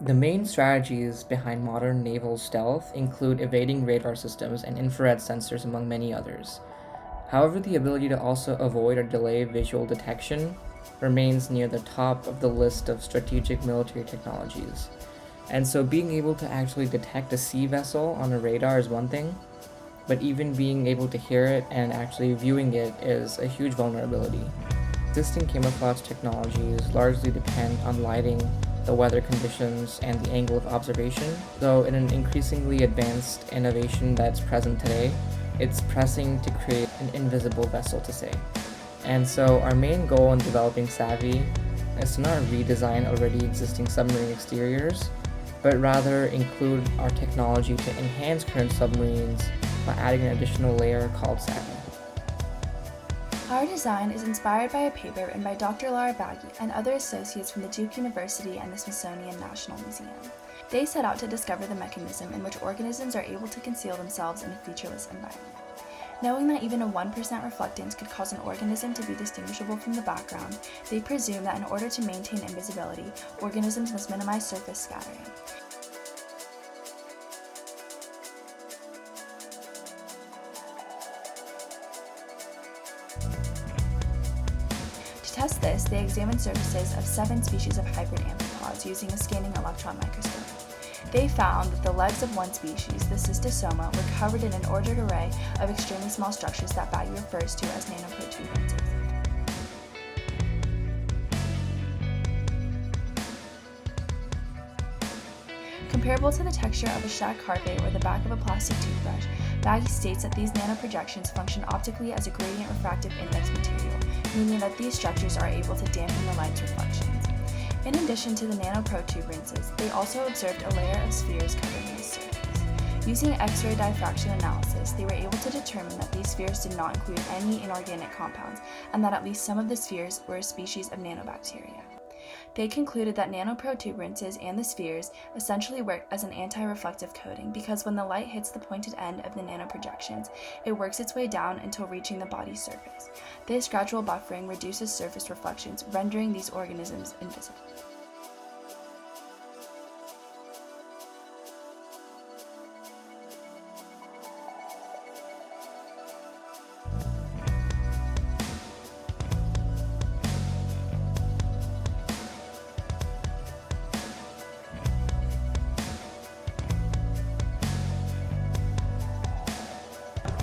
The main strategies behind modern naval stealth include evading radar systems and infrared sensors, among many others. However, the ability to also avoid or delay visual detection remains near the top of the list of strategic military technologies. And so, being able to actually detect a sea vessel on a radar is one thing, but even being able to hear it and actually viewing it is a huge vulnerability. Existing camouflage technologies largely depend on lighting, the weather conditions, and the angle of observation, though in an increasingly advanced innovation that's present today, it's pressing to create an invisible vessel to say. And so our main goal in developing SAVY is to not redesign already existing submarine exteriors, but rather include our technology to enhance current submarines by adding an additional layer called SAVY. Our design is inspired by a paper written by Dr. Laura Baggy and other associates from the Duke University and the Smithsonian National Museum. They set out to discover the mechanism in which organisms are able to conceal themselves in a featureless environment. Knowing that even a 1% reflectance could cause an organism to be distinguishable from the background, they presume that in order to maintain invisibility, organisms must minimize surface scattering. To test this, they examined surfaces of 7 species of hybrid amphipods using a scanning electron microscope. They found that the legs of one species, the cystosoma, were covered in an ordered array of extremely small structures that Baggy refers to as nanoprotuberances. Comparable to the texture of a shag carpet or the back of a plastic toothbrush, Baggy states that these nanoprojections function optically as a gradient refractive index material, meaning that these structures are able to dampen the light's reflections. In addition to the nanoprotuberances, they also observed a layer of spheres covering this surface. Using X-ray diffraction analysis, they were able to determine that these spheres did not include any inorganic compounds, and that at least some of the spheres were a species of nanobacteria. They concluded that nanoprotuberances and the spheres essentially work as an anti-reflective coating because when the light hits the pointed end of the nanoprojections, it works its way down until reaching the body's surface. This gradual buffering reduces surface reflections, rendering these organisms invisible.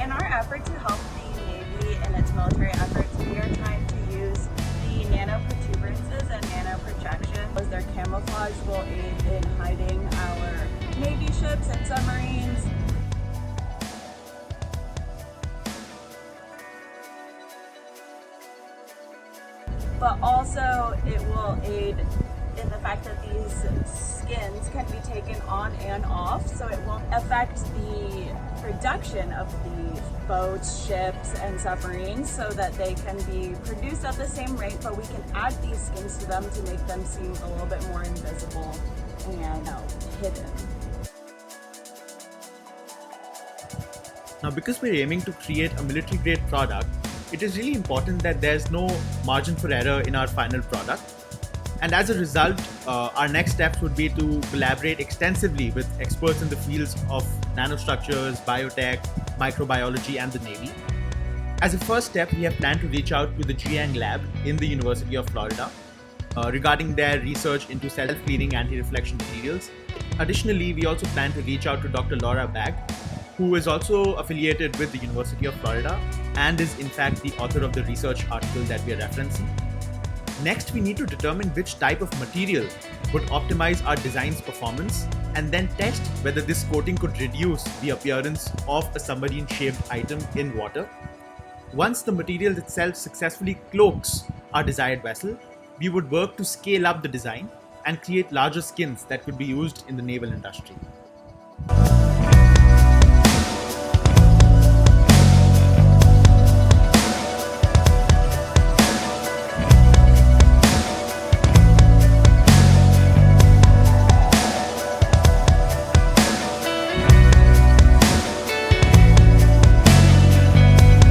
In our effort to help the Navy in its military efforts, we are trying to use the nanoprotuberances and nanoprojections as their camouflage will aid in hiding our Navy ships and submarines. But also it will aid in the fact that these skins can be taken on and off, so it won't affect the production of the boats, ships, and submarines so that they can be produced at the same rate, but we can add these skins to them to make them seem a little bit more invisible and hidden. Now, because we're aiming to create a military-grade product, it is really important that there's no margin for error in our final product. And as a result, our next steps would be to collaborate extensively with experts in the fields of nanostructures, biotech, microbiology, and the Navy. As a first step, we have planned to reach out to the GIANG lab in the University of Florida regarding their research into self-cleaning anti-reflection materials. Additionally, we also plan to reach out to Dr. Laura Bagg, who is also affiliated with the University of Florida and is in fact the author of the research article that we are referencing. Next, we need to determine which type of material would optimize our design's performance and then test whether this coating could reduce the appearance of a submarine-shaped item in water. Once the material itself successfully cloaks our desired vessel, we would work to scale up the design and create larger skins that could be used in the naval industry.